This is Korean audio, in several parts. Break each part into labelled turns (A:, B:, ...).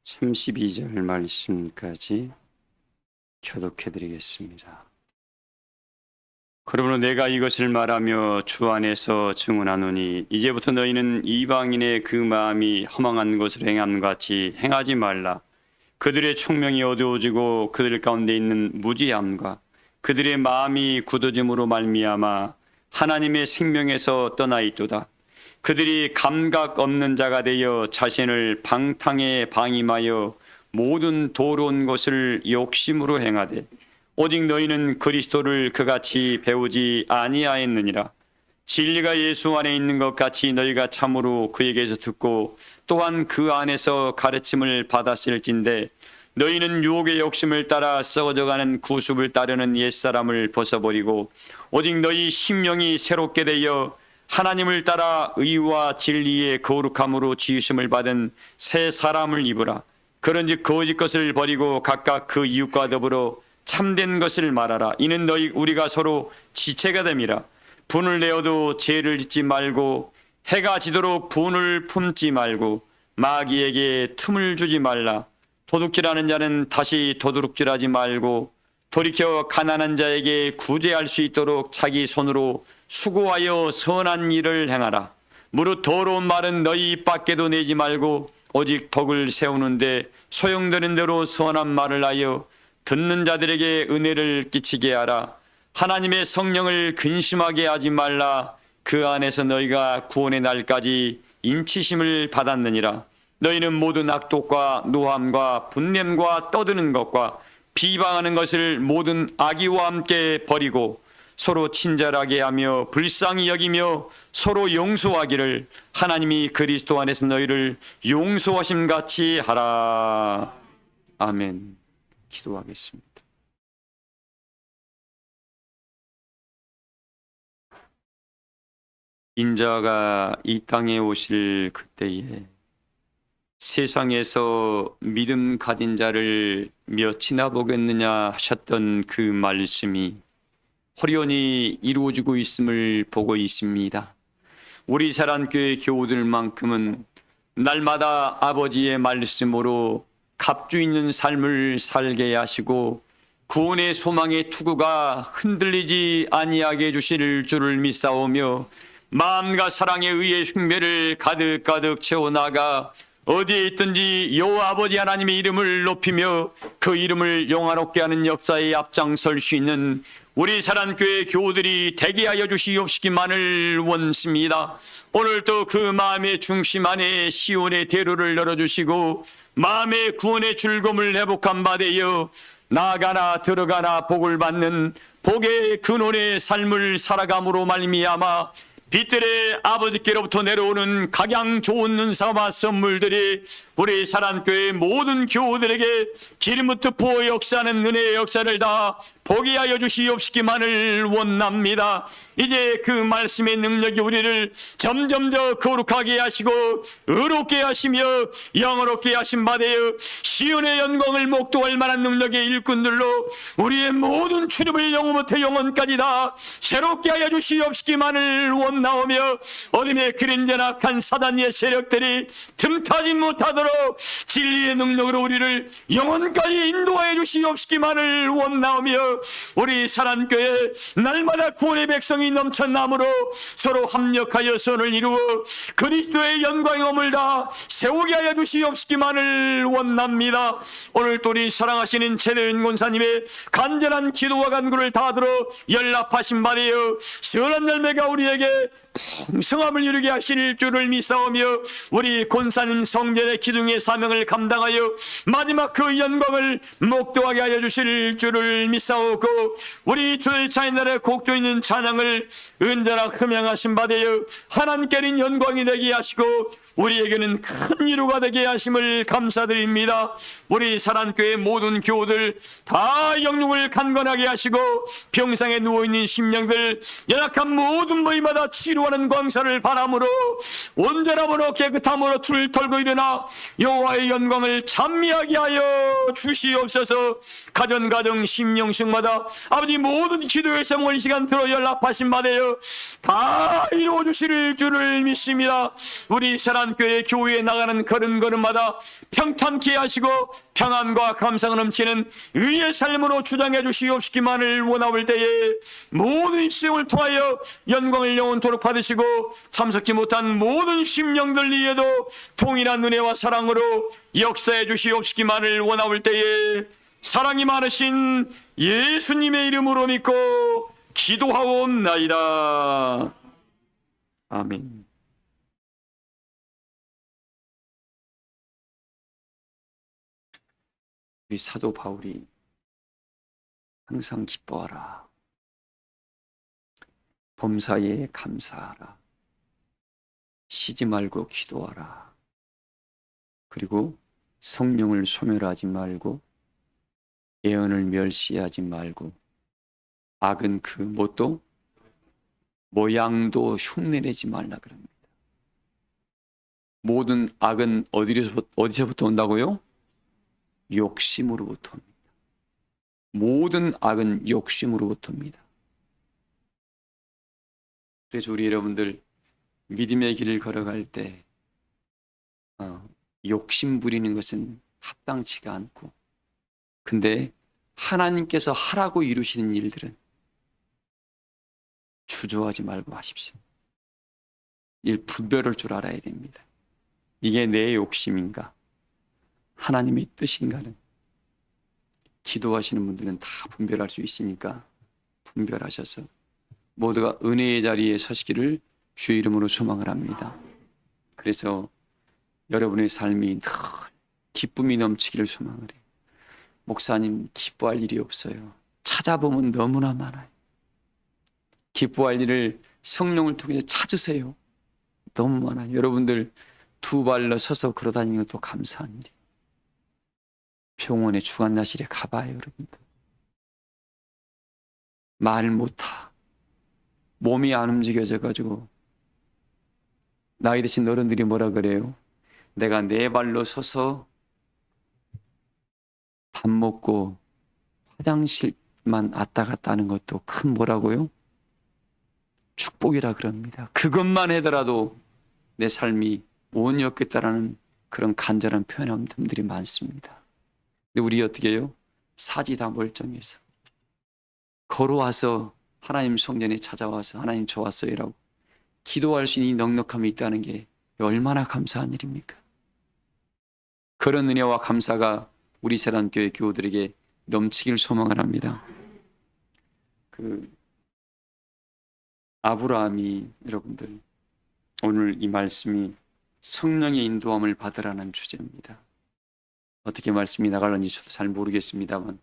A: 32절 말씀까지 교독해 드리겠습니다. 그러므로 내가 이것을 말하며 주 안에서 증언하노니 이제부터 너희는 이방인의 그 마음이 허망한 것을 행함 같이 행하지 말라. 그들의 총명이 어두워지고 그들 가운데 있는 무지함과 그들의 마음이 굳어짐으로 말미암아 하나님의 생명에서 떠나 있도다. 그들이 감각 없는 자가 되어 자신을 방탕에 방임하여 모든 도로운 것을 욕심으로 행하되 오직 너희는 그리스도를 그같이 배우지 아니하였느니라. 진리가 예수 안에 있는 것 같이 너희가 참으로 그에게서 듣고 또한 그 안에서 가르침을 받았을진데 너희는 유혹의 욕심을 따라 썩어져가는 구습을 따르는 옛사람을 벗어버리고 오직 너희 심령이 새롭게 되어 하나님을 따라 의와 진리의 거룩함으로 지으심을 받은 새 사람을 입으라. 그런즉 거짓 것을 버리고 각각 그 이웃과 더불어 참된 것을 말하라. 이는 우리가 서로 지체가 됨이라. 분을 내어도 죄를 짓지 말고 해가 지도록 분을 품지 말고 마귀에게 틈을 주지 말라. 도둑질하는 자는 다시 도둑질하지 말고 돌이켜 가난한 자에게 구제할 수 있도록 자기 손으로 수고하여 선한 일을 행하라. 무릇 더러운 말은 너희 입 밖에도 내지 말고 오직 덕을 세우는데 소용되는 대로 선한 말을 하여 듣는 자들에게 은혜를 끼치게 하라. 하나님의 성령을 근심하게 하지 말라. 그 안에서 너희가 구원의 날까지 인치심을 받았느니라. 너희는 모든 악독과 노함과 분냄과 떠드는 것과 비방하는 것을 모든 악의와 함께 버리고 서로 친절하게 하며 불쌍히 여기며 서로 용서하기를 하나님이 그리스도 안에서 너희를 용서하심 같이 하라. 아멘. 기도하겠습니다. 인자가 이 땅에 오실 그때에 세상에서 믿음 가진 자를 몇이나 보겠느냐 하셨던 그 말씀이 호련히 이루어지고 있음을 보고 있습니다. 우리 사랑교회 교우들만큼은 날마다 아버지의 말씀으로 값주 있는 삶을 살게 하시고 구원의 소망의 투구가 흔들리지 아니하게 해주실 줄을 믿사오며 마음과 사랑에 의해 흉배를 가득가득 채워나가 어디에 있든지 여호와 아버지 하나님의 이름을 높이며 그 이름을 영화롭게 하는 역사에 앞장설 수 있는 우리 사랑교회 교우들이 되게 하여 주시옵시기만을 원습니다. 오늘도 그 마음의 중심 안에 시온의 대로를 열어주시고 마음의 구원의 즐거움을 회복한 바 되어 나아가나 들어가나 복을 받는 복의 근원의 삶을 살아감으로 말미암아 빛들의 아버지께로부터 내려오는 각양 좋은 은사와 선물들이 우리 사랑교회 모든 교우들에게 기름부터 부어 역사하는 은혜의 역사를 다 보게 하여 주시옵시기만을 원합니다. 이제 그 말씀의 능력이 우리를 점점 더 거룩하게 하시고 의롭게 하시며 영어롭게 하신 바 되어 시온의 영광을 목도할 만한 능력의 일꾼들로 우리의 모든 출입을 영원부터 영원까지 다 새롭게 하여 주시옵시기만을 원나오며 어둠의 그림자 악한 사단의 세력들이 틈타지 못하도록 진리의 능력으로 우리를 영원까지 인도하여 주시옵시기만을 원나오며 우리 사랑교회 날마다 구원의 백성이 넘쳐남으로 서로 합력하여 선을 이루어 그리스도의 영광의 몸을 다 세우게 하여 주시옵시기만을 원합니다. 오늘 또 우리 사랑하시는 최대은 권사님의 간절한 기도와 간구를 다 들어 연락하신 바되어 선한 열매가 우리에게 풍성함을 이루게 하실 줄을 믿사오며 우리 권사님 성전의 기둥의 사명을 감당하여 마지막 그 영광을 목도하게 하여 주실 줄을 믿사오고 우리 주의 차인날의 곡조 있는 찬양을 은자라 흠양하신 바 되어 하나님께는 영광이 되게 하시고 우리에게는 큰 위로가 되게 하심을 감사드립니다. 우리 사랑교회 모든 교우들 다 영육을 강건하게 하시고 병상에 누워있는 심령들 연약한 모든 부위마다 치료하는 광사를 바람으로 온전함으로 깨끗함으로 툴 털고 일어나 여호와의 영광을 찬미하게 하여 주시옵소서. 가정 심령층마다 아버지 모든 기도의 제목을 이 시간 들어 연락하신 바되어 다 이루어 주실 줄을 믿습니다. 우리 사랑교회 교회에 나가는 걸음걸음마다 평탄케 하시고 평안과 감사가 넘치는 의의 삶으로 주장해 주시옵시기만을 원하올 때에 모든 시험을 통하여 영광을 영원토록 받으시고 참석지 못한 모든 심령들 위에도 동일한 은혜와 사랑으로 역사해 주시옵시기만을 원하올 때에 사랑이 많으신 예수님의 이름으로 믿고 기도하옵나이다. 아멘. 우리 사도 바울이 항상 기뻐하라, 범사에 감사하라, 쉬지 말고 기도하라, 그리고 성령을 소멸하지 말고 예언을 멸시하지 말고 악은 그 뭣도 모양도 흉내내지 말라 그럽니다. 모든 악은 어디서부터 온다고요? 욕심으로부터 옵니다. 모든 악은 욕심으로부터 옵니다. 그래서 우리 여러분들 믿음의 길을 걸어갈 때 욕심 부리는 것은 합당치가 않고, 근데 하나님께서 하라고 이루시는 일들은 주저하지 말고 하십시오. 분별할 줄 알아야 됩니다. 이게 내 욕심인가, 하나님의 뜻인가는 기도하시는 분들은 다 분별할 수 있으니까 분별하셔서 모두가 은혜의 자리에 서시기를 주의 이름으로 소망을 합니다. 그래서 여러분의 삶이 늘 기쁨이 넘치기를 소망을 해요. 목사님, 기뻐할 일이 없어요. 찾아보면 너무나 많아요. 기뻐할 일을 성령을 통해서 찾으세요. 너무 많아요. 여러분들 두 발로 서서 걸어다니는 것도 감사한 일이에요. 병원에 주간나실에 가봐요. 여러분들 말 못하, 몸이 안 움직여져가지고 나이 드신 어른들이 뭐라 그래요? 내가 네 발로 서서 밥 먹고 화장실만 왔다 갔다 하는 것도 큰 뭐라고요? 축복이라 그럽니다. 그것만 하더라도 내 삶이 온유했겠다라는 그런 간절한 표현들이 많습니다. 근데 우리 어떻게 해요? 사지 다 멀쩡해서 걸어와서 하나님 성전에 찾아와서 하나님 저 왔어요라고 기도할 수 있는 넉넉함이 있다는 게 얼마나 감사한 일입니까? 그런 은혜와 감사가 우리 세란교회 교우들에게 넘치길 소망을 합니다. 아브라함이, 여러분들 오늘 이 말씀이 성령의 인도함을 받으라는 주제입니다. 어떻게 말씀이 나갈는지 저도 잘 모르겠습니다만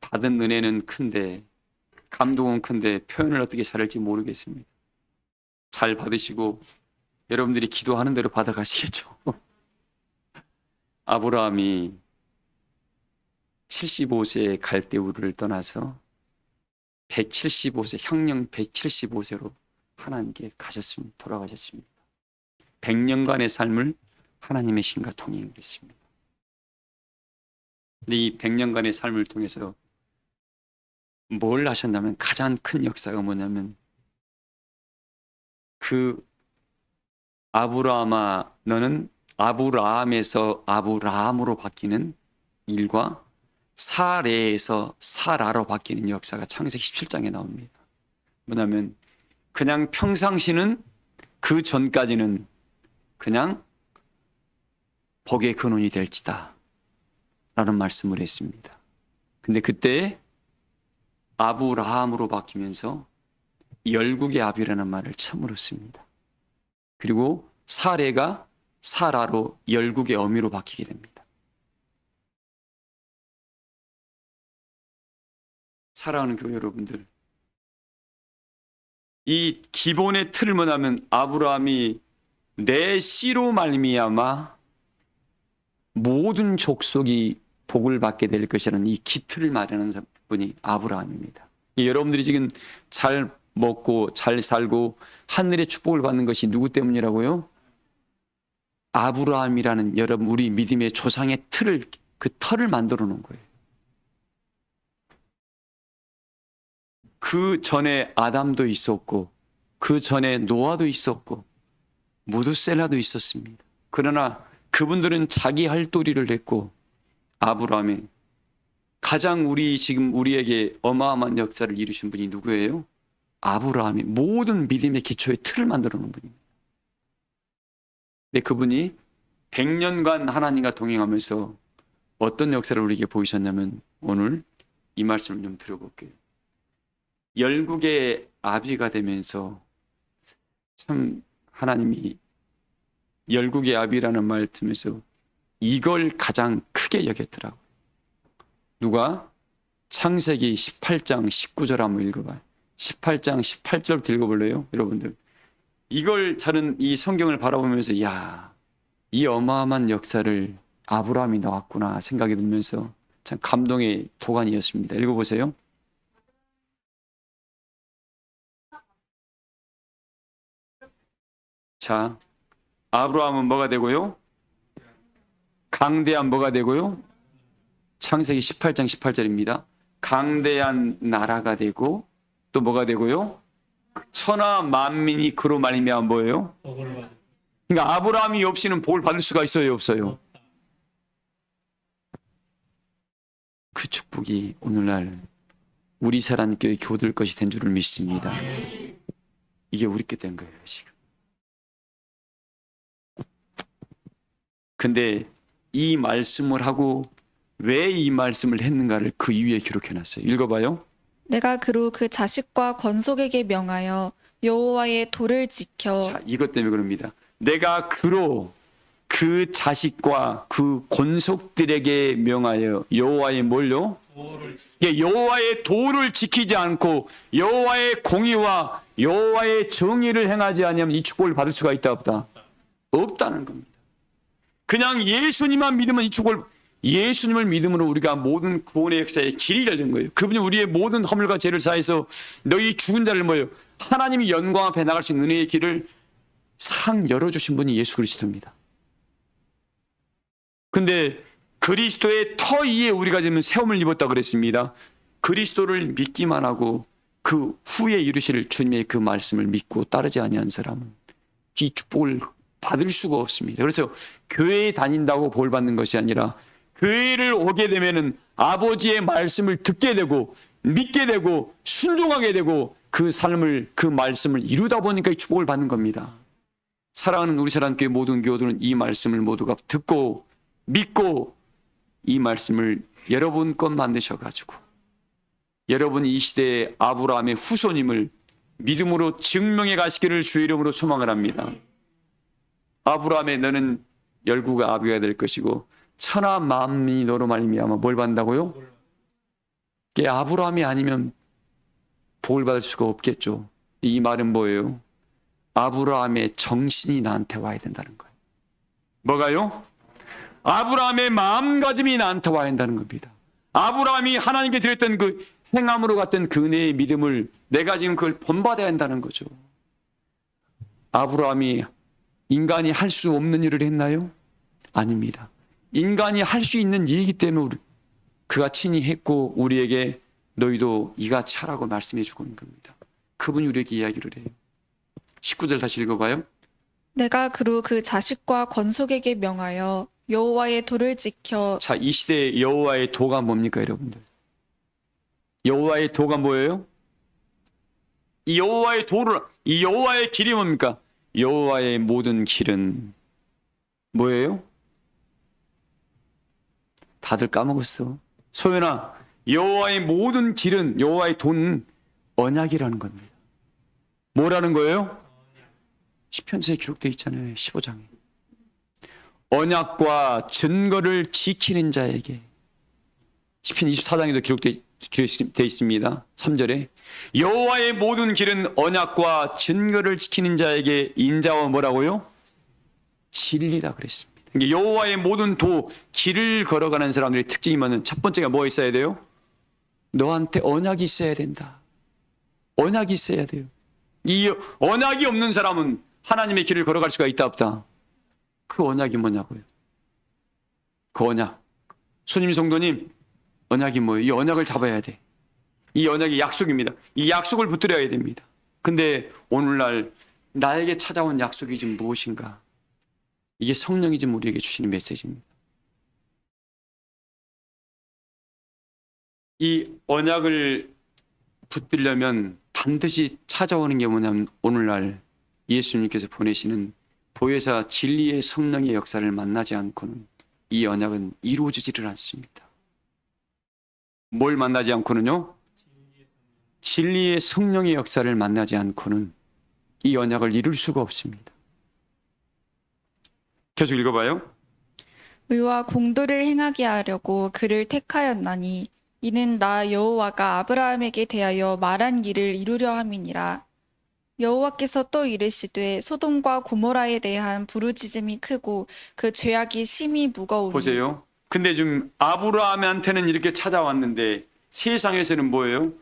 A: 받은 은혜는 큰데, 감동은 큰데 표현을 어떻게 잘할지 모르겠습니다. 잘 받으시고 여러분들이 기도하는 대로 받아가시겠죠. 아브라함이 75세에 갈대우르를 떠나서 175세, 향령 175세로 하나님께 가셨습니다. 돌아가셨습니다. 100년간의 삶을 하나님의 신과 동행했습니다. 근데 이 100년간의 삶을 통해서 뭘 하셨냐면, 가장 큰 역사가 뭐냐면, 아브라함아 너는 아브라함에서 아브라함으로 바뀌는 일과 사레에서 사라로 바뀌는 역사가 창세기 17장에 나옵니다. 뭐냐면 그냥 평상시는, 그 전까지는 그냥 복의 근원이 될지다 라는 말씀을 했습니다. 근데 그때 아브라함으로 바뀌면서 열국의 아비라는 말을 처음으로 씁니다. 그리고 사레가 사라로 열국의 어미로 바뀌게 됩니다. 사랑하는 교회 여러분들, 이 기본의 틀을 뭐냐면 아브라함이 내 씨로 말미암아 모든 족속이 복을 받게 될 것이라는 이 기틀을 마련한 분이 아브라함입니다. 여러분들이 지금 잘 먹고 잘 살고 하늘의 축복을 받는 것이 누구 때문이라고요? 아브라함이라는 여러분 우리 믿음의 조상의 틀을 그 털을 만들어 놓은 거예요. 그 전에 아담도 있었고 그 전에 노아도 있었고 무드셀라도 있었습니다. 그러나 그분들은 자기 할 도리를 했고 아브라함의 가장 지금 우리에게 어마어마한 역사를 이루신 분이 누구예요? 아브라함이 모든 믿음의 기초의 틀을 만들어 놓은 분입니다. 근데 그분이 100년간 하나님과 동행하면서 어떤 역사를 우리에게 보이셨냐면 오늘 이 말씀을 좀 들어볼게요. 열국의 아비가 되면서 참 하나님이 열국의 아비라는 말 들으면서 이걸 가장 크게 여겼더라고요. 누가? 창세기 18장 19절 한번 읽어봐요. 18장 18절부터 읽어볼래요? 여러분들. 이걸 저는 이 성경을 바라보면서 이 어마어마한 역사를 아브라함이 나왔구나 생각이 들면서 참 감동의 도가니였습니다. 읽어보세요. 자, 아브라함은 뭐가 되고요? 강대한 뭐가 되고요? 창세기 18장 18절입니다. 강대한 나라가 되고 또 뭐가 되고요? 천하 만민이 그로 말미암아 뭐예요? 그러니까 아브라함이 없이는 복을 받을 수가 있어요, 없어요? 그 축복이 오늘날 우리 사랑교회 교들 것이 된 줄을 믿습니다. 이게 우리께 된 거예요, 지금. 근데 이 말씀을 하고 왜 이 말씀을 했는가를 그 이유에 기록해놨어요. 읽어봐요.
B: 내가 그로 그 자식과 권속에게 명하여 여호와의 도를 지켜.
A: 자, 이것 때문에 그럽니다. 내가 그로 그 자식과 그 권속들에게 명하여 여호와의 뭘요? 여호와의 도를 지키지 않고 여호와의 공의와 여호와의 정의를 행하지 않으면 이 축복을 받을 수가 있다 없다? 없다는 겁니다. 그냥 예수님만 믿으면 이 축복을, 예수님을 믿음으로 우리가 모든 구원의 역사에 길이 열린 거예요. 그분이 우리의 모든 허물과 죄를 사해서 너희 죽은 자를 뭐예요? 하나님이 영광 앞에 나갈 수 있는 은혜의 길을 상 열어주신 분이 예수 그리스도입니다. 근데 그리스도의 터 위에 우리가 지금 세움을 입었다 그랬습니다. 그리스도를 믿기만 하고 그 후에 이루실 주님의 그 말씀을 믿고 따르지 아니한 사람은 이 축복을 받을 수가 없습니다. 그래서 교회에 다닌다고 볼 받는 것이 아니라 교회를 오게 되면은 아버지의 말씀을 듣게 되고 믿게 되고 순종하게 되고 그 삶을 그 말씀을 이루다 보니까 이 축복을 받는 겁니다. 사랑하는 우리 사랑교회 모든 교우들은 이 말씀을 모두가 듣고 믿고 이 말씀을 여러분 것 만드셔가지고 여러분이 이 시대의 아브라함의 후손임을 믿음으로 증명해 가시기를 주의 이름으로 소망을 합니다. 아브라함의 너는 열국의 아비가 될 것이고 천하 만민이 너로 말미암아 뭘 받는다고요? 이게 아브라함이 아니면 복을 받을 수가 없겠죠. 이 말은 뭐예요? 아브라함의 정신이 나한테 와야 된다는 거예요. 뭐가요? 아브라함의 마음가짐이 나한테 와야 한다는 겁니다. 아브라함이 하나님께 드렸던 그 행함으로 갔던 그 은혜의 믿음을 내가 지금 그걸 본받아야 한다는 거죠. 아브라함이 인간이 할 수 없는 일을 했나요? 아닙니다. 인간이 할 수 있는 일이기 때문에 그가 친히 했고 우리에게 너희도 이같이 하라고 말씀해 주고 있는 겁니다. 그분이 우리에게 이야기를 해요. 19절 다시 읽어봐요.
B: 내가 그로 그 자식과 권속에게 명하여 여호와의 도를 지켜.
A: 자, 이 시대의 여호와의 도가 뭡니까 여러분들? 여호와의 도가 뭐예요? 이 여호와의 도를, 이 여호와의 길이 뭡니까? 여호와의 모든 길은 뭐예요? 다들 까먹었어. 소연아, 여호와의 모든 길은, 여호와의 도는 언약이라는 겁니다. 뭐라는 거예요? 시편서에 기록되어 있잖아요. 15장에. 언약과 증거를 지키는 자에게. 시편 24장에도 기록되어 있습니다. 3절에 여호와의 모든 길은 언약과 증거를 지키는 자에게 인자와 뭐라고요? 진리라 그랬습니다. 그러니까 여호와의 모든 도, 길을 걸어가는 사람들의 특징이 뭐냐면 첫 번째가 뭐 있어야 돼요? 너한테 언약이 있어야 된다. 언약이 있어야 돼요. 이 언약이 없는 사람은 하나님의 길을 걸어갈 수가 있다 없다? 그 언약이 뭐냐고요. 그 언약. 주님 성도님, 언약이 뭐예요? 이 언약을 잡아야 돼. 이 언약이 약속입니다. 이 약속을 붙들어야 됩니다. 근데 오늘날 나에게 찾아온 약속이 지금 무엇인가? 이게 성령이 지금 우리에게 주시는 메시지입니다. 이 언약을 붙들려면 반드시 찾아오는 게 뭐냐면 오늘날 예수님께서 보내시는 보혜사 진리의 성령의 역사를 만나지 않고는 이 언약은 이루어지지를 않습니다. 뭘 만나지 않고는요? 진리의 성령의 역사를 만나지 않고는 이 언약을 이룰 수가 없습니다. 계속 읽어봐요.
B: 의와 공도를 행하게 하려고 그를 택하였나니 이는 나 여호와가 아브라함에게 대하여 말한 일을 이루려 함이니라. 여호와께서 또 이르시되 소돔과 고모라에 대한 부르짖음이 크고 그 죄악이 심히 무거우니.
A: 보세요. 근데 지금 아브라함한테는 이렇게 찾아왔는데 세상에서는 뭐예요?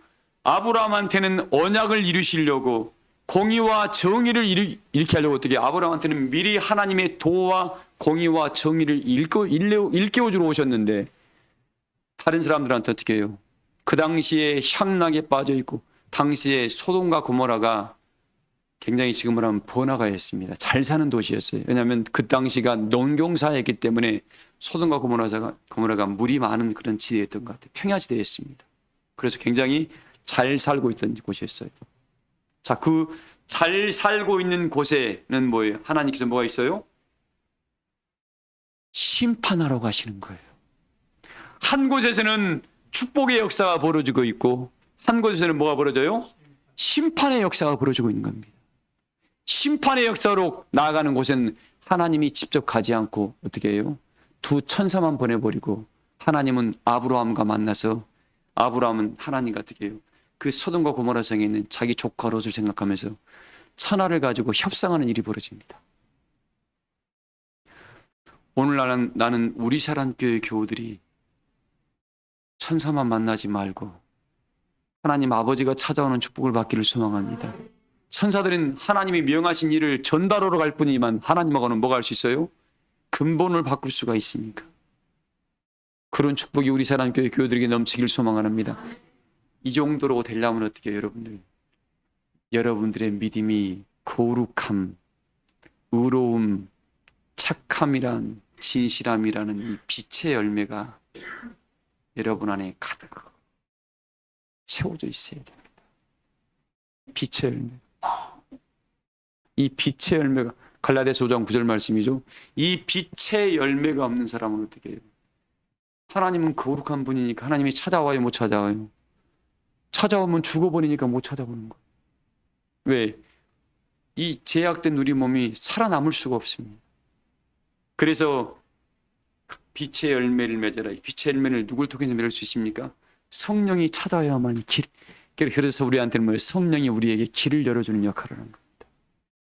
A: 아브라함한테는 언약을 이루시려고 공의와 정의를 이렇게 하려고 어떻게 아브라함한테는 미리 하나님의 도와 공의와 정의를 일깨워주러 오셨는데 다른 사람들한테 어떻게 해요? 그 당시에 향락에 빠져 있고 당시에 소돔과 고모라가 굉장히 지금으로 하면 번화가였습니다. 잘 사는 도시였어요. 왜냐하면 그 당시가 농경사였기 때문에 소돔과 고모라가 물이 많은 그런 지대였던 것 같아요. 평야지대였습니다. 그래서 굉장히 잘 살고 있던 곳이었어요. 자, 그 잘 살고 있는 곳에는 뭐예요? 하나님께서 뭐가 있어요? 심판하러 가시는 거예요. 한 곳에서는 축복의 역사가 벌어지고 있고 한 곳에서는 뭐가 벌어져요? 심판의 역사가 벌어지고 있는 겁니다. 심판의 역사로 나아가는 곳엔 하나님이 직접 가지 않고 어떻게 해요? 두 천사만 보내버리고 하나님은 아브라함과 만나서 아브라함은 하나님과 어떻게 해요? 그 소돔과 고모라 성에 있는 자기 조카 롯을 생각하면서 천하를 가지고 협상하는 일이 벌어집니다. 오늘날 나는 우리 사랑교회 교우들이 천사만 만나지 말고 하나님 아버지가 찾아오는 축복을 받기를 소망합니다. 천사들은 하나님이 명하신 일을 전달하러 갈 뿐이지만 하나님하고는 뭐가 할 수 있어요? 근본을 바꿀 수가 있으니까. 그런 축복이 우리 사랑교회 교우들에게 넘치기를 소망합니다. 이 정도로 되려면 어떻게 해요, 여러분들? 여러분들의 믿음이 거룩함, 의로움, 착함이란 진실함이라는 이 빛의 열매가 여러분 안에 가득 채워져 있어야 됩니다. 빛의 열매. 이 빛의 열매가 갈라디아서 5장 9절 말씀이죠. 이 빛의 열매가 없는 사람은 어떻게 해요? 하나님은 거룩한 분이니까 하나님이 찾아와요, 못 찾아와요? 찾아오면 죽어버리니까 못 찾아보는 거예요. 왜? 이 제약된 우리 몸이 살아남을 수가 없습니다. 그래서 빛의 열매를 맺어라. 빛의 열매를 누굴 통해서 맺을 수 있습니까? 성령이 찾아야만 길. 그래서 우리한테는 뭐예요? 성령이 우리에게 길을 열어주는 역할을 하는 겁니다.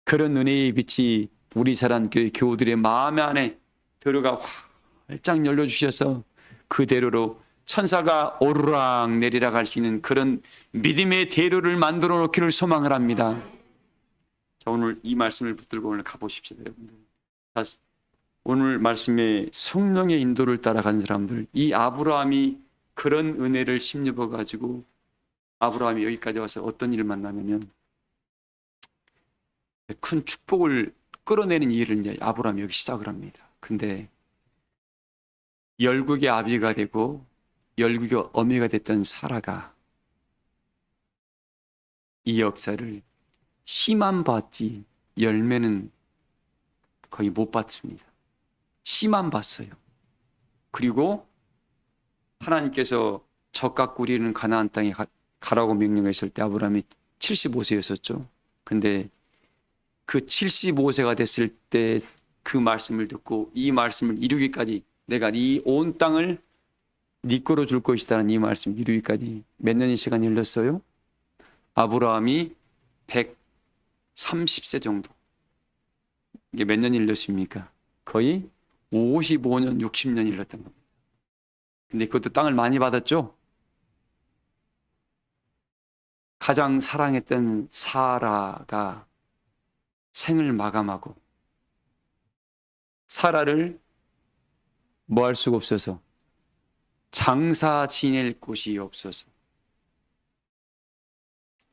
A: 그런 은혜의 빛이 우리 사랑교회 교우들의 마음 안에 들어가 활짝 열려주셔서 그대로로 천사가 오르락 내리락 할 수 있는 그런 믿음의 대로를 만들어 놓기를 소망을 합니다. 자, 오늘 이 말씀을 붙들고 오늘 가보십시오, 여러분들. 오늘 말씀에 성령의 인도를 따라가는 사람들, 이 아브라함이 그런 은혜를 심입어 가지고 아브라함이 여기까지 와서 어떤 일을 만나냐면 큰 축복을 끌어내는 일을 이제 아브라함이 여기 시작을 합니다. 근데 열국의 아비가 되고 열국의 어미가 됐던 사라가 이 역사를 씨만 봤지 열매는 거의 못 봤습니다. 씨만 봤어요. 그리고 하나님께서 젖과 꿀이 흐르는 가나안 땅에 가라고 명령했을 때 아브라함이 75세였었죠. 근데 그 75세가 됐을 때 그 말씀을 듣고 이 말씀을 이루기까지 내가 이 온 땅을 네 거로 줄 것이다라는 이 말씀을 이루기까지 몇 년의 시간이 흘렀어요? 아브라함이 130세 정도. 이게 몇 년이 흘렀습니까? 거의 55년, 60년이 흘렀던 겁니다. 근데 그것도 땅을 많이 받았죠? 가장 사랑했던 사라가 생을 마감하고 사라를 뭐 할 수가 없어서 장사 지낼 곳이 없어서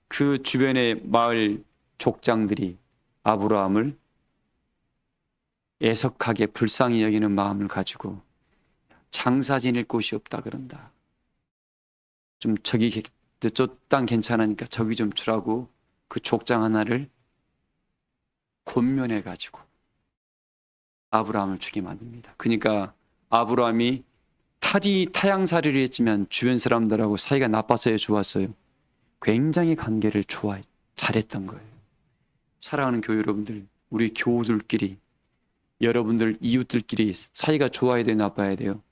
A: 그 주변의 마을 족장들이 아브라함을 애석하게 불쌍히 여기는 마음을 가지고 장사 지낼 곳이 없다 그런다. 좀 저기 저 땅 괜찮으니까 저기 좀 주라고 그 족장 하나를 권면해 가지고 아브라함을 주게 만듭니다. 그러니까 아브라함이 타양살이를 했지만 주변 사람들하고 사이가 나빴어요, 좋았어요? 굉장히 관계를 잘했던 거예요. 사랑하는 교회 여러분들, 우리 교우들끼리, 여러분들 이웃들끼리 사이가 좋아야 돼요, 나빠야 돼요?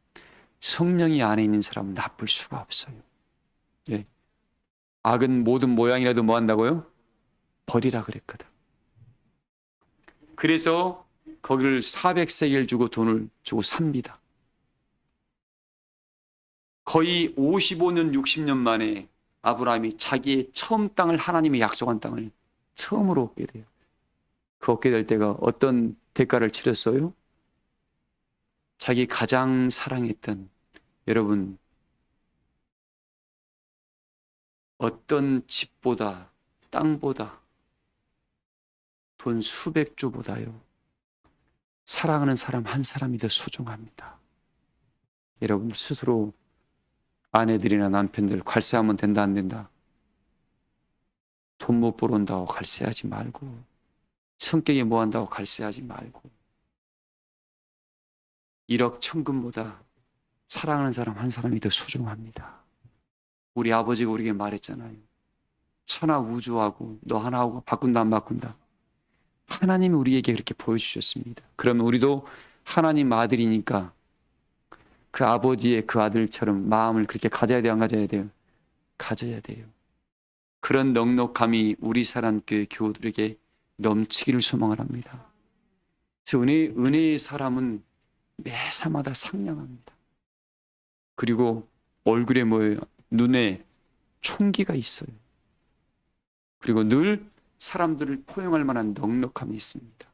A: 성령이 안에 있는 사람은 나쁠 수가 없어요. 예. 악은 모든 모양이라도 뭐 한다고요? 버리라 그랬거든. 그래서 거기를 400세겔 주고 돈을 주고 삽니다. 거의 55년, 60년 만에 아브라함이 자기의 처음 땅을, 하나님이 약속한 땅을 처음으로 얻게 돼요. 그 얻게 될 때가 어떤 대가를 치렀어요? 자기 가장 사랑했던, 여러분, 어떤 집보다, 땅보다, 돈 수백 조보다요, 사랑하는 사람 한 사람이 더 소중합니다. 여러분 스스로 아내들이나 남편들 괄세하면 된다 안 된다? 돈 못 벌어온다고 괄세하지 말고, 성격이 뭐 한다고 괄세하지 말고, 1억 천금보다 사랑하는 사람 한 사람이 더 소중합니다. 우리 아버지가 우리에게 말했잖아요. 천하 우주하고 너 하나하고 바꾼다 안 바꾼다? 하나님이 우리에게 그렇게 보여주셨습니다. 그러면 우리도 하나님 아들이니까 그 아버지의 그 아들처럼 마음을 그렇게 가져야 돼요, 안 가져야 돼요? 가져야 돼요. 그런 넉넉함이 우리 사랑교회 교우들에게 넘치기를 소망을 합니다. 그래서 은혜의 사람은 매사마다 상냥합니다. 그리고 얼굴에 뭐예요? 눈에 총기가 있어요. 그리고 늘 사람들을 포용할 만한 넉넉함이 있습니다.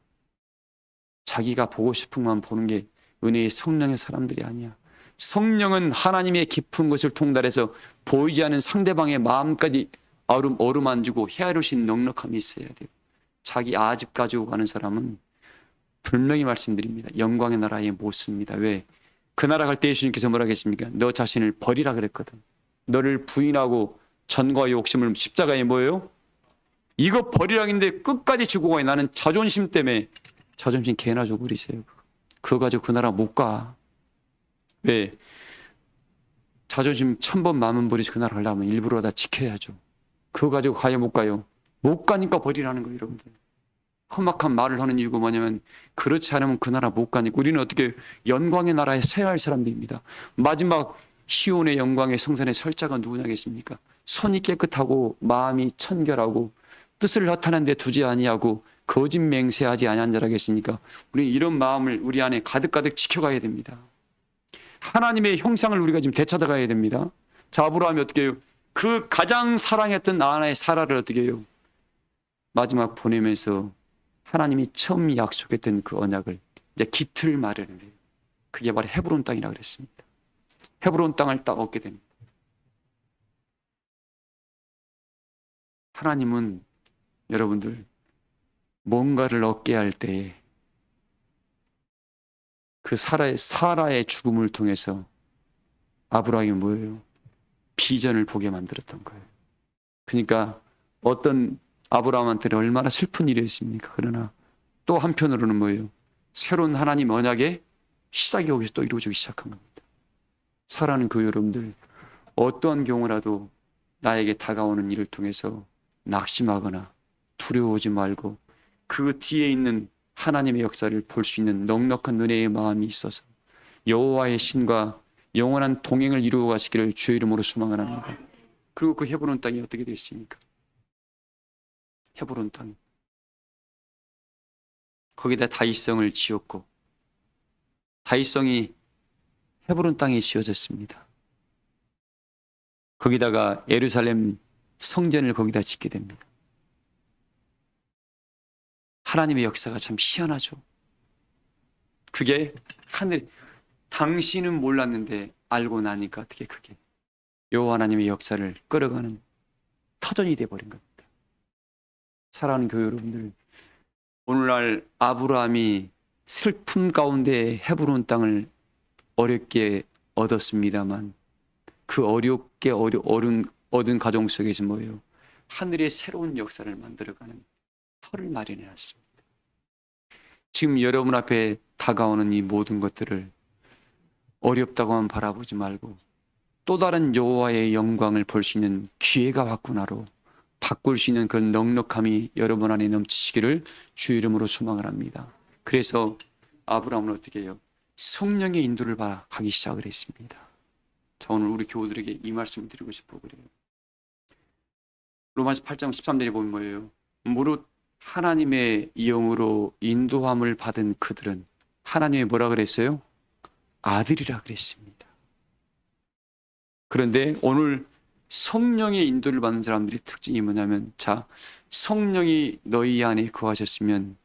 A: 자기가 보고 싶은 것만 보는 게 은혜의 성령의 사람들이 아니야. 성령은 하나님의 깊은 것을 통달해서 보이지 않은 상대방의 마음까지 어루만지고 헤아르신 넉넉함이 있어야 돼요. 자기 아집 가지고 가는 사람은 분명히 말씀드립니다. 영광의 나라에 못 씁니다. 왜? 그 나라 갈 때 예수님께서 뭐라 하겠습니까? 너 자신을 버리라 그랬거든. 너를 부인하고 전과 욕심을 십자가에 뭐예요? 이거 버리라는데 끝까지 지고 가요. 나는 자존심 때문에. 자존심 개나 줘버리세요. 그거 가지고 그 나라 못 가. 왜? 자존심 1000번 만원 버리지 그 나라 가려면 일부러 다 지켜야죠. 그거 가지고 가요 못 가요? 못 가니까 버리라는 거예요, 여러분들. 험악한 말을 하는 이유가 뭐냐면 그렇지 않으면 그 나라 못 가니까. 우리는 어떻게 영광의 나라에 서야 할 사람들입니다. 마지막 시온의 영광의 성산의 설자가 누구냐겠습니까? 손이 깨끗하고 마음이 청결하고 뜻을 나타낸 데 두지 아니하고 거짓 맹세하지 아니한 자라겠습니까? 우리는 이런 마음을 우리 안에 가득가득 지켜가야 됩니다. 하나님의 형상을 우리가 지금 되찾아가야 됩니다. 자, 아브라함이 어떻게 해요? 그 가장 사랑했던 아내의 사라를 어떻게 해요? 마지막 보내면서 하나님이 처음 약속했던 그 언약을 이제 깃을 마련을 해요. 그게 바로 헤브론 땅이라고 그랬습니다. 헤브론 땅을 딱 얻게 됩니다. 하나님은 여러분들 뭔가를 얻게 할 때에 그 사라의 죽음을 통해서 아브라함이 뭐예요? 비전을 보게 만들었던 거예요. 그러니까 어떤 아브라함한테는 얼마나 슬픈 일이었습니까? 그러나 또 한편으로는 뭐예요? 새로운 하나님 언약의 시작이 거기서 또 이루어지기 시작한 겁니다. 사랑하는 그 여러분들, 어떠한 경우라도 나에게 다가오는 일을 통해서 낙심하거나 두려워하지 말고 그 뒤에 있는 하나님의 역사를 볼 수 있는 넉넉한 은혜의 마음이 있어서 여호와의 신과 영원한 동행을 이루어 가시기를 주의 이름으로 소망을 합니다. 그리고 그 헤브론 땅이 어떻게 됐습니까? 헤브론 땅, 거기다 다윗성을 지었고 다윗성이 헤브론 땅에 지어졌습니다. 거기다가 예루살렘 성전을 거기다 짓게 됩니다. 하나님의 역사가 참 희한하죠. 그게 하늘, 당신은 몰랐는데 알고 나니까 어떻게 그게 여호와 하나님의 역사를 끌어가는 터전이 돼버린 겁니다. 사랑하는 교회 여러분들, 오늘날 아브라함이 슬픔 가운데 헤브론 땅을 어렵게 얻었습니다만 그 어렵게 얻은 가정 속에서 뭐예요? 하늘의 새로운 역사를 만들어가는 터를 마련해 놨습니다. 지금 여러분 앞에 다가오는 이 모든 것들을 어렵다고만 바라보지 말고 또 다른 여호와의 영광을 볼 수 있는 기회가 왔구나로 바꿀 수 있는 그 넉넉함이 여러분 안에 넘치시기를 주 이름으로 소망을 합니다. 그래서 아브라함은 어떻게 해요? 성령의 인도를 가기 시작을 했습니다. 자, 오늘 우리 교우들에게 이 말씀을 드리고 싶어 그래요. 로마서 8장 13절에 보면 뭐예요? 무릇 하나님의 영으로 인도함을 받은 그들은 하나님의 뭐라 그랬어요? 아들이라 그랬습니다. 그런데 오늘 성령의 인도를 받는 사람들의 특징이 뭐냐면, 자, 성령이 너희 안에 거하셨으면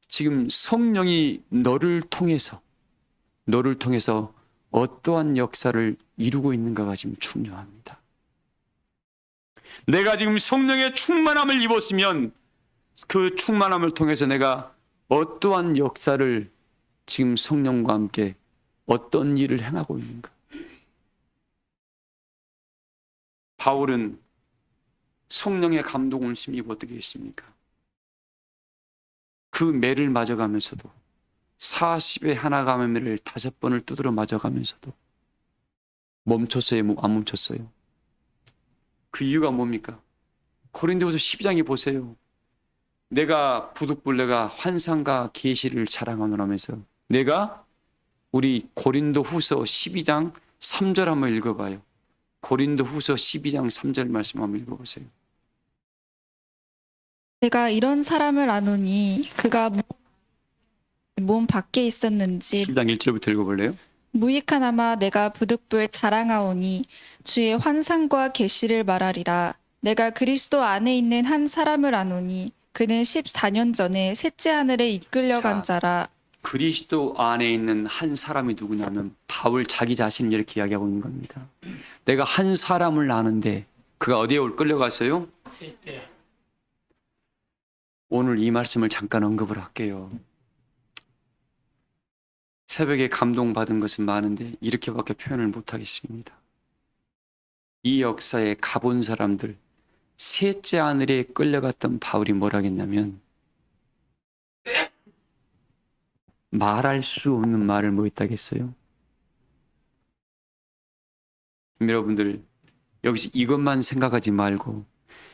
A: 지금 성령이 너를 통해서 어떠한 역사를 이루고 있는가가 지금 중요합니다. 내가 지금 성령의 충만함을 입었으면 그 충만함을 통해서 내가 어떠한 역사를 지금 성령과 함께 어떤 일을 행하고 있는가. 바울은 성령의 감동을 심입어 어떻게 했습니까? 그 매를 맞아가면서도 40에 하나 감은 매를 5번을 두드려 맞아가면서도 멈췄어요? 안 멈췄어요? 그 이유가 뭡니까? 고린도후서 12장에 보세요. 내가 부득불내가 환상과 계시를 자랑하노 하면서 내가 우리 고린도후서 12장 3절 한번 읽어봐요. 고린도후서 12장 3절 말씀 한번 읽어보세요.
B: 내가 이런 사람을 아노니 그가 몸 밖에 있었는지
A: 12장 1절부터 읽어볼래요?
B: 무익하나마 내가 부득불 자랑하오니 주의 환상과 계시를 말하리라. 내가 그리스도 안에 있는 한 사람을 아노니 그는 14년 전에 셋째 하늘에 이끌려간 자라.
A: 그리스도 안에 있는 한 사람이 누구냐면 바울 자기 자신을 이렇게 이야기하고 있는 겁니다. 내가 한 사람을 아는데 그가 어디에 끌려갔어요? 오늘 이 말씀을 잠깐 언급을 할게요. 새벽에 감동받은 것은 많은데 이렇게밖에 표현을 못하겠습니다. 이 역사에 가본 사람들, 셋째 하늘에 끌려갔던 바울이 뭐라 했냐면 말할 수 없는 말을 뭐 했다겠어요? 여러분들 여기서 이것만 생각하지 말고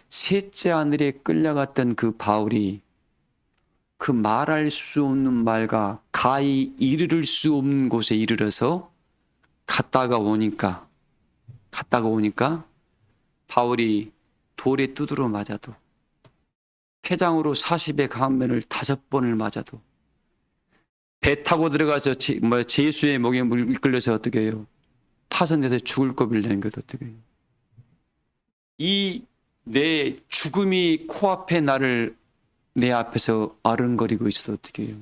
A: 셋째 하늘에 끌려갔던 그 바울이 그 말할 수 없는 말과 가히 이르를 수 없는 곳에 이르러서 갔다가 오니까 바울이 돌에 두드러 맞아도 폐장으로 40의 강면을 5번을 맞아도 배 타고 들어가서 제수의 목에 물 끌려서 어떻게 해요? 파손돼서 죽을 겁을 내는 것 어떻게 해요? 이 내 죽음이 코앞에 나를 내 앞에서 아른거리고 있어도 어떻게 해요?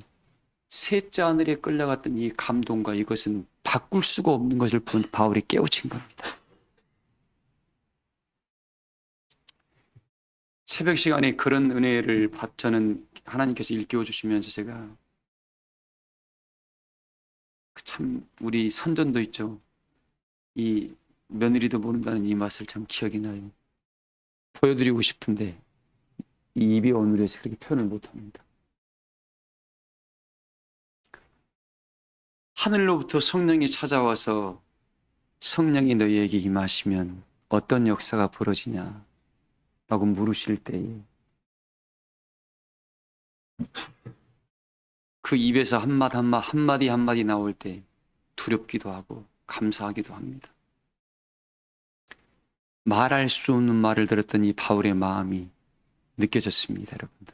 A: 셋째 하늘에 끌려갔던 이 감동과 이것은 바꿀 수가 없는 것을 본 바울이 깨우친 겁니다. 새벽 시간에 그런 은혜를 저는 하나님께서 일깨워 주시면서 제가 참 우리 선전도 있죠. 이 며느리도 모른다는 이 맛을 참 기억이 나요. 보여드리고 싶은데 이 입이 어눌해서 그렇게 표현을 못합니다. 하늘로부터 성령이 찾아와서 성령이 너희에게 임하시면 어떤 역사가 벌어지냐 라고 물으실 때에 그 입에서 한마디 나올 때 두렵기도 하고 감사하기도 합니다. 말할 수 없는 말을 들었던 이 바울의 마음이 느껴졌습니다, 여러분들.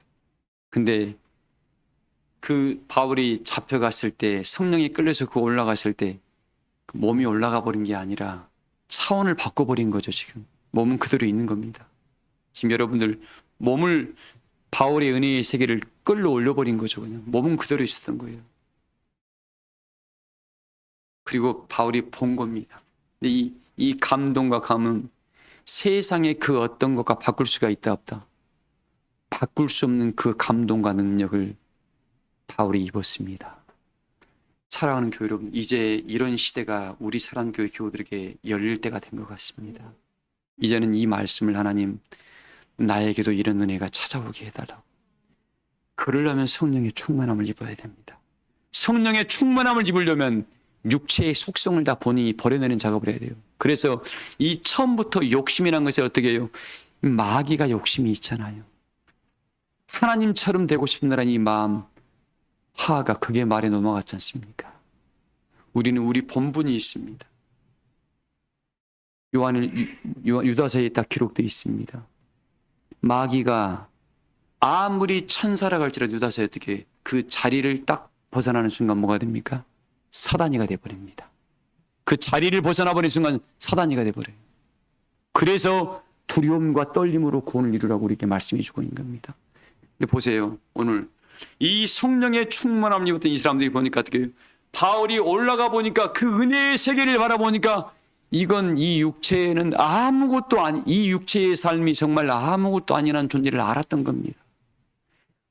A: 근데 그 바울이 잡혀갔을 때 성령이 끌려서 그 올라갔을 때 그 몸이 올라가 버린 게 아니라 차원을 바꿔버린 거죠. 지금 몸은 그대로 있는 겁니다. 지금 여러분들 몸을 바울의 은혜의 세계를 끌러 올려버린 거죠. 그냥 몸은 그대로 있었던 거예요. 그리고 바울이 본 겁니다. 근데 이 감동과 감은 세상의 그 어떤 것과 바꿀 수가 있다 없다. 바꿀 수 없는 그 감동과 능력을 바울이 입었습니다. 사랑하는 교회 여러분, 이제 이런 시대가 우리 사랑교회 교우들에게 열릴 때가 된 것 같습니다. 이제는 이 말씀을 하나님, 나에게도 이런 은혜가 찾아오게 해달라고. 그러려면 성령의 충만함을 입어야 됩니다. 성령의 충만함을 입으려면 육체의 속성을 다 본인이 버려내는 작업을 해야 돼요. 그래서 이 처음부터 욕심이란 것이 어떻게 해요? 마귀가 욕심이 있잖아요. 하나님처럼 되고 싶다는 이 마음, 하하가 그게 말에 넘어갔지 않습니까? 우리는 우리 본분이 있습니다. 유다서에 딱 기록되어 있습니다. 마귀가 아무리 천사라 할지라도 유다서에 어떻게 그 자리를 딱 벗어나는 순간 뭐가 됩니까? 사단이가 돼버립니다. 그 자리를 벗어나버리는 순간 사단이가 돼버려요. 그래서 두려움과 떨림으로 구원을 이루라고 우리에게 말씀해 주고 있는 겁니다. 근데 보세요. 오늘 이 성령의 충만함을 입었던 이 사람들이 보니까 어떻게 해요? 바울이 올라가 보니까 그 은혜의 세계를 바라보니까 이건 이 육체는 아무것도 아니, 이 육체의 삶이 정말 아무것도 아니라는 존재를 알았던 겁니다.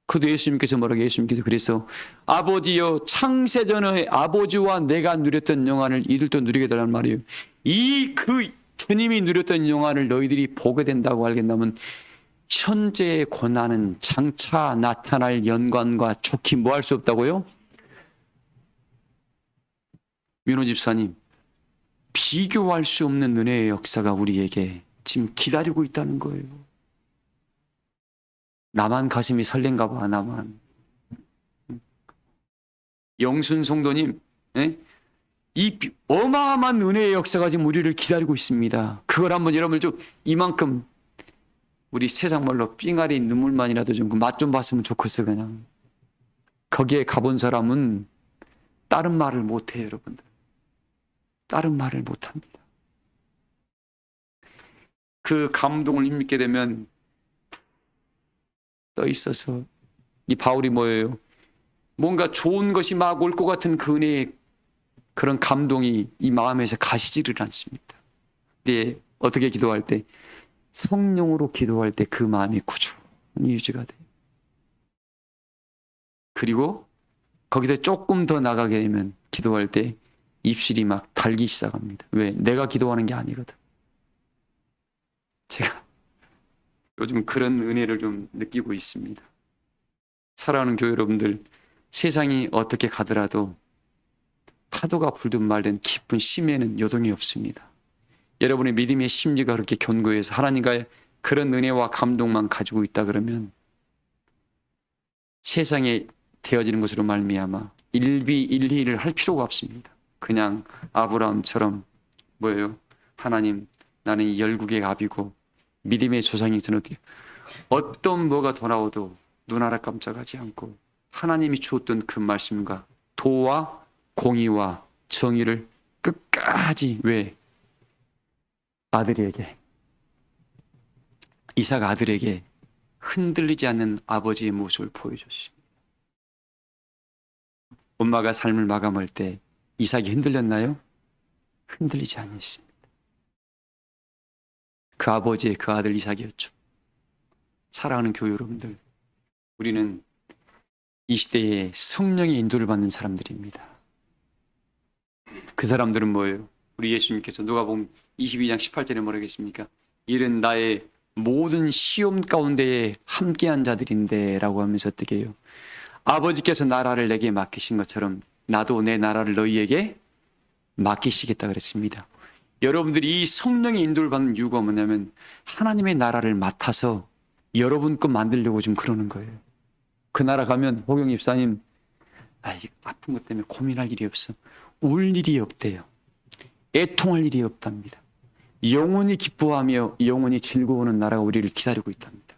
A: 그도 예수님께서 뭐라고 예수님께서 그래서 아버지여 창세전의 아버지와 내가 누렸던 영안을 이들도 누리게 달라는 말이에요. 이 그 주님이 누렸던 영안을 너희들이 보게 된다고 알겠다면 현재의 고난은 장차 나타날 연관과 좋게 뭐 할 수 없다고요? 민호 집사님, 비교할 수 없는 은혜의 역사가 우리에게 지금 기다리고 있다는 거예요. 나만 가슴이 설렌가 봐, 나만. 영순 성도님, 이 어마어마한 은혜의 역사가 지금 우리를 기다리고 있습니다. 그걸 한번 여러분들 좀 이만큼 우리 세상 말로 삥아리 눈물만이라도 좀 그 맛 좀 봤으면 좋겠어 그냥. 거기에 가본 사람은 다른 말을 못해요, 여러분들. 다른 말을 못합니다. 그 감동을 힘입게 되면 떠 있어서 이 바울이 뭐예요? 뭔가 좋은 것이 막 올 것 같은 그 은혜의 그런 감동이 이 마음에서 가시지를 않습니다. 근데 어떻게 기도할 때? 성령으로 기도할 때 그 마음이 꾸준히 유지가 돼요. 그리고 거기다 조금 더 나가게 되면 기도할 때 입술이 막 달기 시작합니다. 왜? 내가 기도하는 게 아니거든. 제가 요즘 그런 은혜를 좀 느끼고 있습니다. 사랑하는 교회 여러분들, 세상이 어떻게 가더라도 파도가 불든 말든 깊은 심에는 요동이 없습니다. 여러분의 믿음의 심리가 그렇게 견고해서 하나님과의 그런 은혜와 감동만 가지고 있다 그러면 세상에 되어지는 것으로 말미암아 일비일리를 할 필요가 없습니다. 그냥 아브라함처럼 뭐예요? 하나님, 나는 열국의 아비고 믿음의 조상이 저는 어떤 뭐가 돌아오도 눈 하나 깜짝하지 않고 하나님이 주었던 그 말씀과 도와 공의와 정의를 끝까지 왜? 아들에게, 이삭 아들에게 흔들리지 않는 아버지의 모습을 보여줬습니다. 엄마가 삶을 마감할 때 이삭이 흔들렸나요? 흔들리지 않았습니다. 그 아버지의 그 아들 이삭이었죠. 사랑하는 교회 여러분들, 우리는 이 시대에 성령의 인도를 받는 사람들입니다. 그 사람들은 뭐예요? 우리 예수님께서 누가복음 22장 18절에 뭐라고 했습니까? 이는 나의 모든 시험 가운데에 함께한 자들인데 라고 하면서 어떻게 해요? 아버지께서 나라를 내게 맡기신 것처럼 나도 내 나라를 너희에게 맡기시겠다 그랬습니다. 여러분들이 이 성령의 인도를 받는 이유가 뭐냐면 하나님의 나라를 맡아서 여러분 거 만들려고 지금 그러는 거예요. 그 나라 가면 호경 집사님 아픈 것 때문에 고민할 일이 없어. 울 일이 없대요. 애통할 일이 없답니다. 영원히 기뻐하며 영원히 즐거워하는 나라가 우리를 기다리고 있답니다.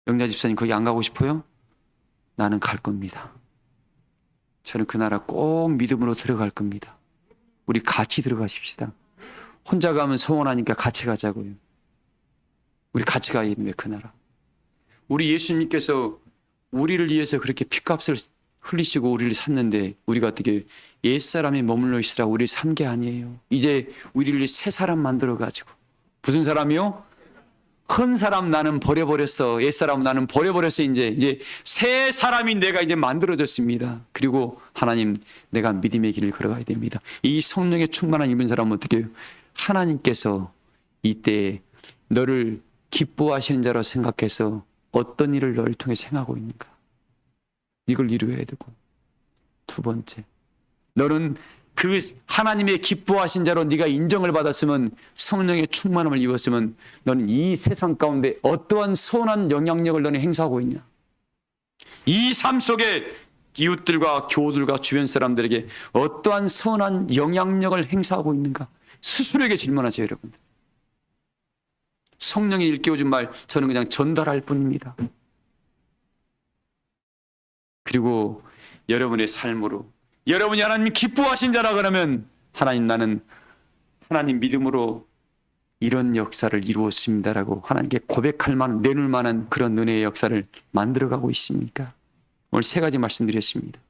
A: 영자 집사님 거기 안 가고 싶어요? 나는 갈 겁니다. 저는 그 나라 꼭 믿음으로 들어갈 겁니다. 우리 같이 들어가십시다. 혼자 가면 서운하니까 같이 가자고요. 우리 같이 가야 됩니다. 그 나라. 우리 예수님께서 우리를 위해서 그렇게 핏값을 흘리시고 우리를 샀는데 우리가 어떻게 옛사람에 머물러 있으라 우리 산 게 아니에요. 이제 우리를 새 사람 만들어 가지고 무슨 사람이요? 큰 사람 나는 버려버렸어. 옛사람 나는 버려버렸어. 이제 새 사람인 내가 이제 만들어졌습니다. 그리고 하나님 내가 믿음의 길을 걸어가야 됩니다. 이 성령의 충만한 입은 사람은 어떻게 해요? 하나님께서 이때 너를 기뻐하시는 자로 생각해서 어떤 일을 너를 통해 행하고 있는가? 이걸 이루어야 되고, 두 번째, 너는 그 하나님의 기뻐하신 자로 네가 인정을 받았으면, 성령의 충만함을 입었으면 너는 이 세상 가운데 어떠한 선한 영향력을 너는 행사하고 있냐? 이 삶 속에 이웃들과 교우들과 주변 사람들에게 어떠한 선한 영향력을 행사하고 있는가? 스스로에게 질문하세요, 여러분. 성령이 일깨워준 말 저는 그냥 전달할 뿐입니다. 그리고 여러분의 삶으로, 여러분이 하나님 기뻐하신 자라 그러면, 하나님 나는 하나님 믿음으로 이런 역사를 이루었습니다라고 하나님께 고백할 만한, 내놓을 만한 그런 은혜의 역사를 만들어가고 있습니까? 오늘 세 가지 말씀드렸습니다.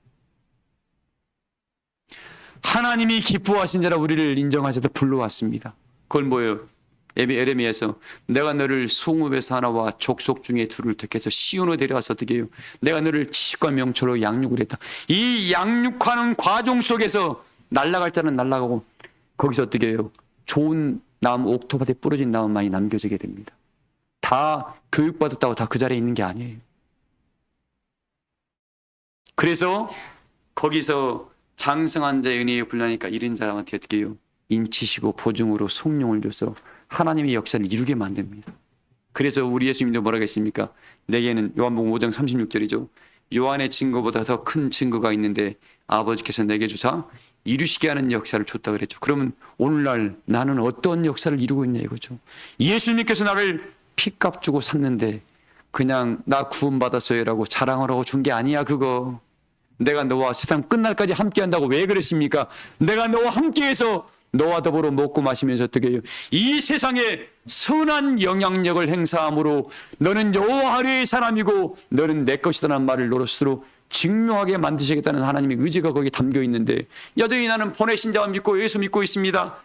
A: 하나님이 기뻐하신 자라 우리를 인정하셔서 불러왔습니다. 그건 뭐예요? 에레미야에서 내가 너를 송읍에서 하나와 족속 중에 둘을 택해서 시온으로 데려와서 어떻게 해요? 내가 너를 지식과 명철로 양육을 했다. 이 양육하는 과정 속에서 날아갈 자는 날아가고, 거기서 어떻게 해요? 좋은 나무, 옥토밭에 부러진 나무 많이 남겨지게 됩니다. 다 교육받았다고 다 그 자리에 있는 게 아니에요. 그래서 거기서 장성한 자의 은혜에 불나니까 이런 자한테 어떻게 해요? 인치시고 보증으로 속령을 줘서 하나님의 역사를 이루게 만듭니다. 그래서 우리 예수님도 뭐라고 했습니까? 내게는, 요한복음 5장 36절이죠. 요한의 증거보다 더 큰 증거가 있는데 아버지께서 내게 주사 이루시게 하는 역사를 줬다 그랬죠. 그러면 오늘날 나는 어떤 역사를 이루고 있냐 이거죠. 예수님께서 나를 피값 주고 샀는데 그냥 나 구원받았어요라고 자랑하라고 준 게 아니야. 그거 내가 너와 세상 끝날까지 함께한다고 왜 그랬습니까? 내가 너와 함께해서 너와 더불어 먹고 마시면서 어떻게 해요? 이 세상에 선한 영향력을 행사함으로 너는 여호와 하루의 사람이고 너는 내 것이다라는 말을 너로서로 증명하게 만드시겠다는 하나님의 의지가 거기에 담겨 있는데, 여전히 나는 보내신 자만 믿고 예수 믿고 있습니다.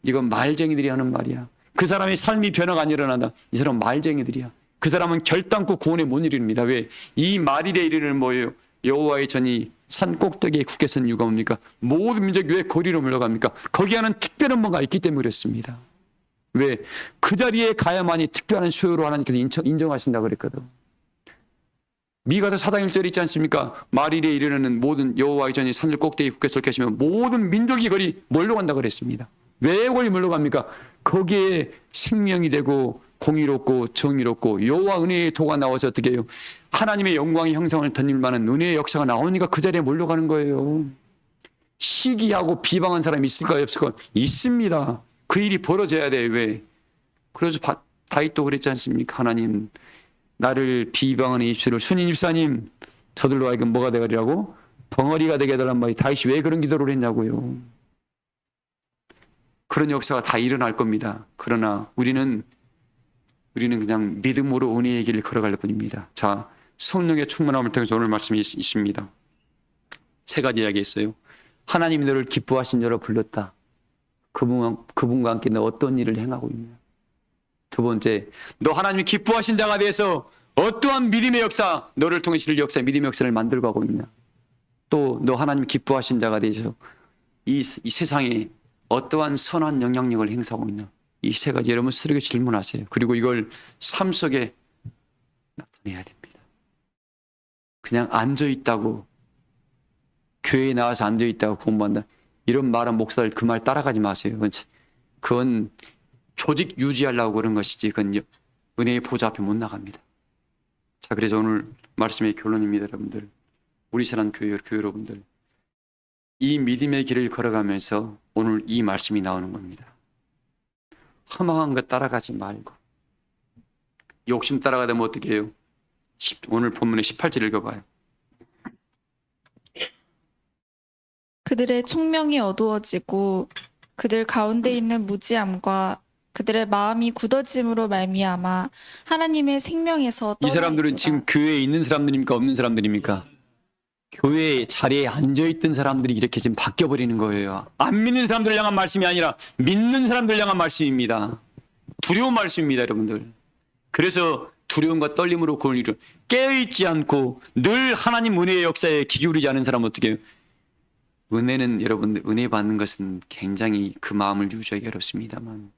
A: 이건 말쟁이들이 하는 말이야. 그 사람의 삶이 변화가 안 일어난다. 이 사람은 말쟁이들이야. 그 사람은 결단코 구원에 못 이릅니다. 왜? 이 말일에 이르는 뭐예요? 여호와의 전이 산 꼭대기에 굳게 선 이유가 뭡니까? 모든 민족이 왜 거리로 물러갑니까? 거기 하는 특별한 뭔가 있기 때문에 그렇습니다. 왜? 그 자리에 가야만이 특별한 수요로 하나님께서 인정하신다고 그랬거든. 미가서 4장 1절 있지 않습니까? 말일에 이르는 모든 여호와의 전이 산을 꼭대기에 굳게 설 것이면 모든 민족이 거리 몰려간다고 그랬습니다. 왜 거리 몰려갑니까? 거기에 생명이 되고 공의롭고 정의롭고 여호와 은혜의 도가 나와서 어떻게 해요? 하나님의 영광의 형상을 던질 만한 은혜의 역사가 나오니까 그 자리에 몰려가는 거예요. 시기하고 비방한 사람이 있을까요? 없을까요? 있습니다. 그 일이 벌어져야 돼요. 왜? 그래서 다윗도 그랬지 않습니까? 하나님 나를 비방하는 입술을, 순인 입사님 저들로 하여금 뭐가 되리라고? 벙어리가 되게 해달란 말이, 다윗이 왜 그런 기도를 했냐고요. 그런 역사가 다 일어날 겁니다. 그러나 우리는 그냥 믿음으로 은혜의 길을 걸어갈 뿐입니다. 자, 성령의 충만함을 통해서 오늘 말씀이 있습니다. 세 가지 이야기했어요. 하나님이 너를 기뻐하신 자로 불렀다. 그분과 함께 너 어떤 일을 행하고 있냐. 두 번째, 너 하나님이 기뻐하신 자가 돼서 어떠한 믿음의 역사, 너를 통해 실 역사, 믿음의 역사를 만들고 하고 있냐. 또 너 하나님이 기뻐하신 자가 되셔서 이 세상에 어떠한 선한 영향력을 행사하고 있냐. 이 세 가지 여러분 스스로에게 질문하세요. 그리고 이걸 삶 속에 나타내야 됩니다. 그냥 앉아있다고, 교회에 나와서 앉아있다고 공부한다, 이런 말은 목사들 그 말 따라가지 마세요. 그건 조직 유지하려고 그런 것이지 그건 은혜의 보좌 앞에 못 나갑니다. 자, 그래서 오늘 말씀의 결론입니다. 여러분들, 우리 사랑 교회 여러분들, 이 믿음의 길을 걸어가면서 오늘 이 말씀이 나오는 겁니다. 허망한 것 따라가지 말고, 욕심 따라가면 어떻게 해요? 오늘 본문의 18절 읽어봐요.
B: 그들의 총명이 어두워지고 그들 가운데 있는 무지함과 그들의 마음이 굳어짐으로 말미암아 하나님의 생명에서
A: 이 사람들은
B: 떠나
A: 지금
B: 있도다.
A: 교회에 있는 사람들입니까? 없는 사람들입니까? 교회 자리에 앉아있던 사람들이 이렇게 지금 바뀌어버리는 거예요. 안 믿는 사람들 향한 말씀이 아니라 믿는 사람들 향한 말씀입니다. 두려운 말씀입니다, 여러분들. 그래서 두려움과 떨림으로 그걸 이루 깨어있지 않고 늘 하나님 은혜의 역사에 귀 기울이지 않은 사람은 어떻게 해요? 은혜는 여러분들, 은혜 받는 것은 굉장히 그 마음을 유지하기 어렵습니다만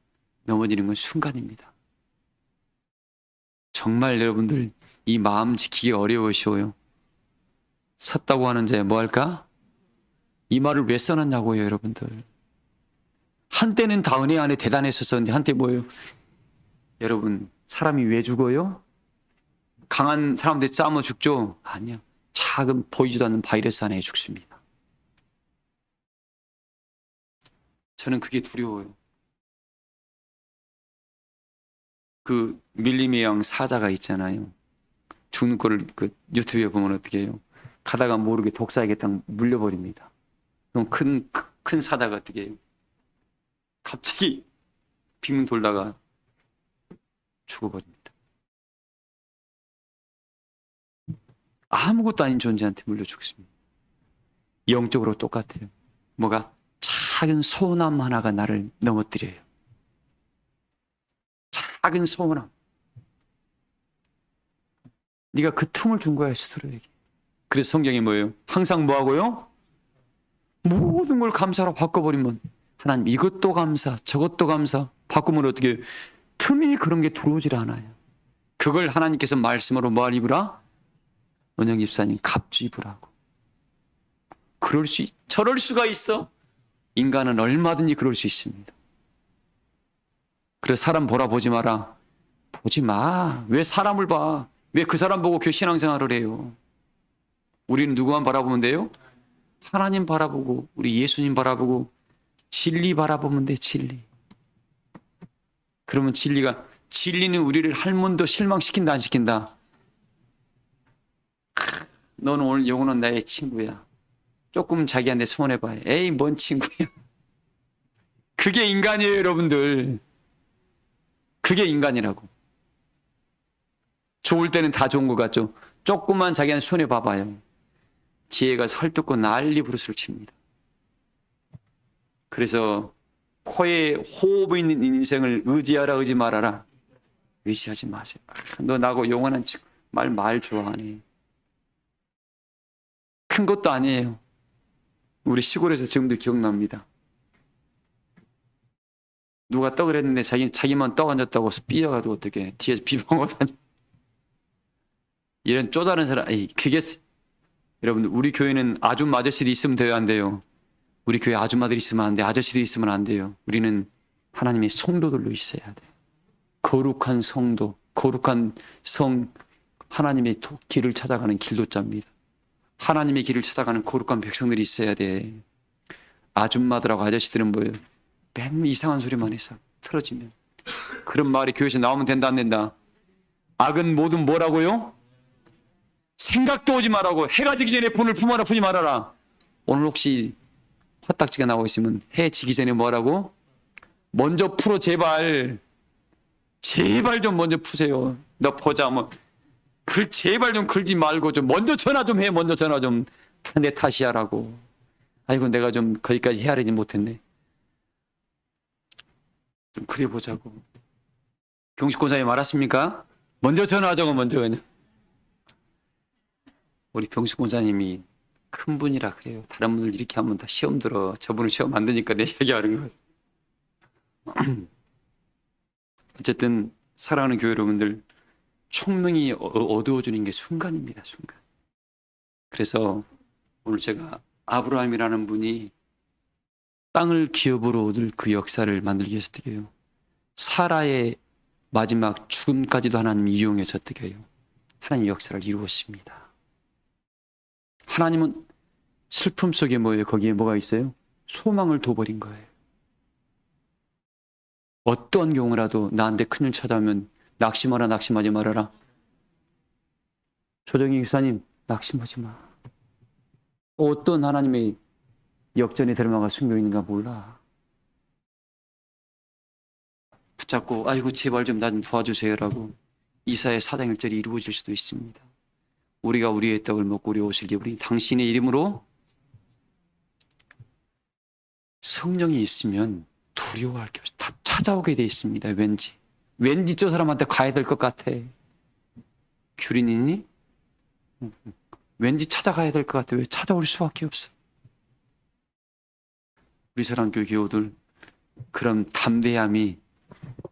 A: 넘어지는 건 순간입니다. 정말 여러분들 이 마음 지키기 어려우시오요. 섰다고 하는 자에 뭐 할까? 이 말을 왜 써놨냐고요, 여러분들. 한때는 다 은혜 안에 대단했었는데 한때 뭐예요? 여러분, 사람이 왜 죽어요? 강한 사람들 싸워 죽죠? 아니요. 작은 보이지도 않는 바이러스 안에 죽습니다. 저는 그게 두려워요. 그 밀림의 양 사자가 있잖아요. 죽는 거를 그 유튜브에 보면 어떻게 해요? 가다가 모르게 독사에게 딱 물려버립니다. 그럼 큰 사자가 어떻게 해요? 갑자기 빙 돌다가 죽어버립니다. 아무것도 아닌 존재한테 물려 죽습니다. 영적으로 똑같아요. 뭐가? 작은 소남 하나가 나를 넘어뜨려요. 작은 소남. 네가 그 틈을 준 거야, 스스로에게. 그래서 성경이 뭐예요? 항상 뭐 하고요? 모든 걸 감사로 바꿔버리면 하나님 이것도 감사, 저것도 감사. 바꾸면 어떻게 해요? 틈이 그런 게 들어오질 않아요. 그걸 하나님께서 말씀으로 뭐 입으라? 은영 집사님 갑주 입으라고. 저럴 수가 있어? 인간은 얼마든지 그럴 수 있습니다. 그래서 사람 보지 마라. 보지 마. 왜 사람을 봐? 왜 그 사람 보고 그 신앙생활을 해요? 우리는 누구만 바라보면 돼요? 하나님 바라보고 우리 예수님 바라보고 진리 바라보면 돼. 진리. 그러면 진리는 우리를 할 문도 실망시킨다 안 시킨다? 너는 오늘 영혼은 나의 친구야. 조금 자기한테 소원해봐. 에이 뭔 친구야. 그게 인간이에요, 여러분들. 그게 인간이라고. 좋을 때는 다 좋은 것 같죠. 조금만 자기한테 손해봐봐요. 뒤에 가서 헐뜯고 난리 부르스를 칩니다. 그래서 코에 호흡 있는 인생을 의지하라 의지 말아라. 의지하지 마세요. 너 나하고 영원한 친구. 말 좋아하네. 큰 것도 아니에요. 우리 시골에서 지금도 기억납니다. 누가 떡을 했는데 자기만 떡 얹었다고 삐져가지고 어떻게 뒤에서 비방하고 다니. 이런 쪼다른 사람, 그게 여러분들 우리 교회는 아줌마 아저씨들이 있으면 돼요, 안 돼요? 우리 교회 아줌마들이 있으면 안 돼, 아저씨들이 있으면 안 돼요. 우리는 하나님의 성도들로 있어야 돼. 거룩한 성도, 거룩한 성, 하나님의 길을 찾아가는 길도자입니다. 하나님의 길을 찾아가는 거룩한 백성들이 있어야 돼. 아줌마들하고 아저씨들은 뭐예요? 맨날 이상한 소리만 해서 틀어지면. 그런 말이 교회에서 나오면 된다 안 된다? 악은 모든 뭐라고요? 생각도 오지 말라고. 해가 지기 전에 본을 품어라 푸지 말아라. 오늘 혹시 화딱지가 나오고 있으면 해 지기 전에 뭐라고? 먼저 풀어 제발. 제발 좀 먼저 푸세요. 너 보자 뭐. 제발 좀 걸지 말고 좀 먼저 전화 좀 해. 먼저 전화 좀. 내 탓이야라고. 아이고 내가 좀 거기까지 헤아리지 못했네. 좀 그래 보자고. 병식 권사님 알았습니까? 먼저 전화하자고 먼저 그냥. 우리 병식 권사님이 큰 분이라 그래요. 다른 분들 이렇게 하면 다 시험 들어. 저분은 시험 안 되니까 내 얘기하는 거예요. 어쨌든 사랑하는 교회 여러분들, 총명이 어두워지는 게 순간입니다. 순간. 그래서 오늘 제가 아브라함이라는 분이 땅을 기업으로 얻을 그 역사를 만들기 위해서 어떻게 해요? 사라의 마지막 죽음까지도 하나님이 이용해서 어떻게 해요? 하나님 역사를 이루었습니다. 하나님은 슬픔 속에 뭐예요? 거기에 뭐가 있어요? 소망을 둬버린 거예요. 어떠한 경우라도 나한테 큰일 찾아오면 낙심하라, 낙심하지 말아라. 조정희 기사님, 낙심하지 마. 어떤 하나님의 역전에 들어가가 숨겨 있는가 몰라. 붙잡고 아이고 제발 좀 나 좀 도와주세요라고 이사의 4장 1절이 이루어질 수도 있습니다. 우리가 우리의 떡을 먹고 우리의 옷을 입으니 당신의 이름으로 성령이 있으면 두려워할 게 없어. 다 찾아오게 돼 있습니다. 왠지 저 사람한테 가야 될 것 같아. 규린이니? 왠지 찾아가야 될 것 같아. 왜 찾아올 수밖에 없어. 우리 사랑교회 교우들 그런 담대함이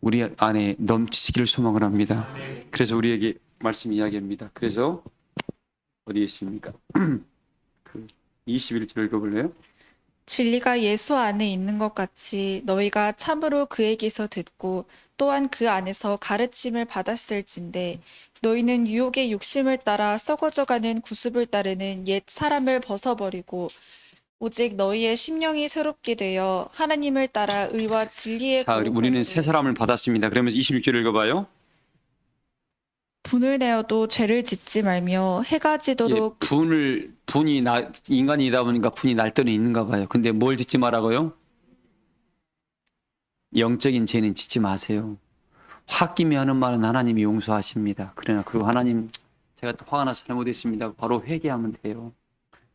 A: 우리 안에 넘치기를 소망을 합니다. 그래서 우리에게 말씀 이야기합니다. 그래서 어디에 있습니까? 그 21절 읽어볼래요?
B: 진리가 예수 안에 있는 것 같이 너희가 참으로 그에게서 듣고 또한 그 안에서 가르침을 받았을진데 너희는 유혹의 욕심을 따라 썩어져가는 구습을 따르는 옛 사람을 벗어버리고 오직 너희의 심령이 새롭게 되어 하나님을 따라 의와 진리의
A: 자, 우리는 새 사람을 받았습니다. 그러면서 26절 읽어봐요.
B: 분을 내어도 죄를 짓지 말며 해가 지도록
A: 인간이다 보니까 분이 날 때는 있는가 봐요. 근데 뭘 짓지 말라고요? 영적인 죄는 짓지 마세요. 홧김에 하는 말은 하나님이 용서하십니다. 그러나 그리고 하나님 제가 또 화가 나서 잘못했습니다. 바로 회개하면 돼요.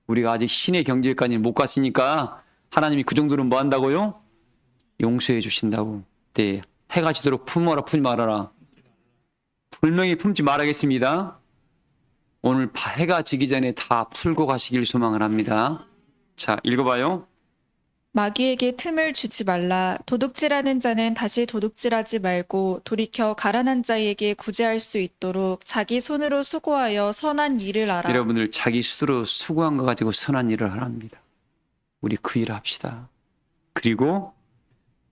A: 우리가 아직 신의 경지까지 못 갔으니까 하나님이 그 정도는 뭐 한다고요? 용서해 주신다고. 네, 해가 지도록 품어라 품지 말아라. 분명히 품지 말하겠습니다. 오늘 해가 지기 전에 다 풀고 가시길 소망을 합니다. 자, 읽어봐요.
B: 마귀에게 틈을 주지 말라. 도둑질하는 자는 다시 도둑질하지 말고 돌이켜 가난한 자에게 구제할 수 있도록 자기 손으로 수고하여 선한 일을 하라.
A: 여러분들 자기 스스로 수고한 거 가지고 선한 일을 하랍니다. 우리 그 일을 합시다. 그리고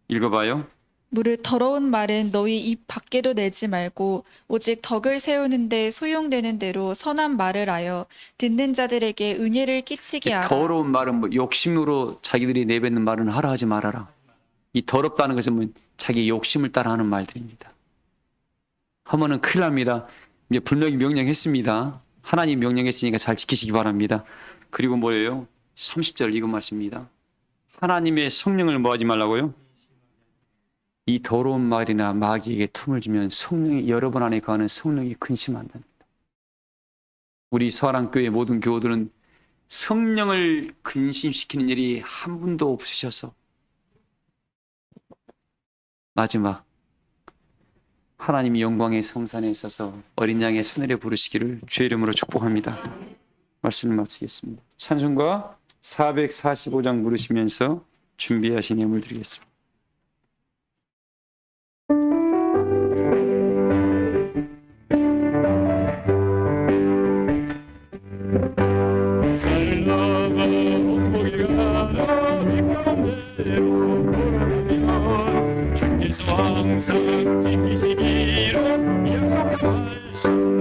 A: 읽어봐요.
B: 무릇 더러운 말은 너희 입 밖에도 내지 말고 오직 덕을 세우는데 소용되는 대로 선한 말을 하여 듣는 자들에게 은혜를 끼치게 하라.
A: 더러운 말은 뭐 욕심으로 자기들이 내뱉는 말은 하라 하지 말아라. 이 더럽다는 것은 뭐 자기 욕심을 따라 하는 말들입니다. 하면은 큰일 납니다. 이제 분명히 명령했습니다. 하나님 명령했으니까 잘 지키시기 바랍니다. 그리고 뭐예요? 30절 이거 말씀입니다. 하나님의 성령을 뭐 하지 말라고요? 이 더러운 말이나 마귀에게 틈을 주면 성령이 여러분 안에 거하는 성령이 근심한답니다. 우리 서하랑교회 모든 교우들은 성령을 근심시키는 일이 한 분도 없으셔서 마지막 하나님이 영광의 성산에 있어서 어린 양의 수레를 부르시기를 주의 이름으로 축복합니다. 말씀을 마치겠습니다. 찬송가 445장 부르시면서 준비하신 예물 드리겠습니다.
C: 살다가 본보기가 가득한대로 걸어가면 주께서 항상 지키시기로 약속한 말씀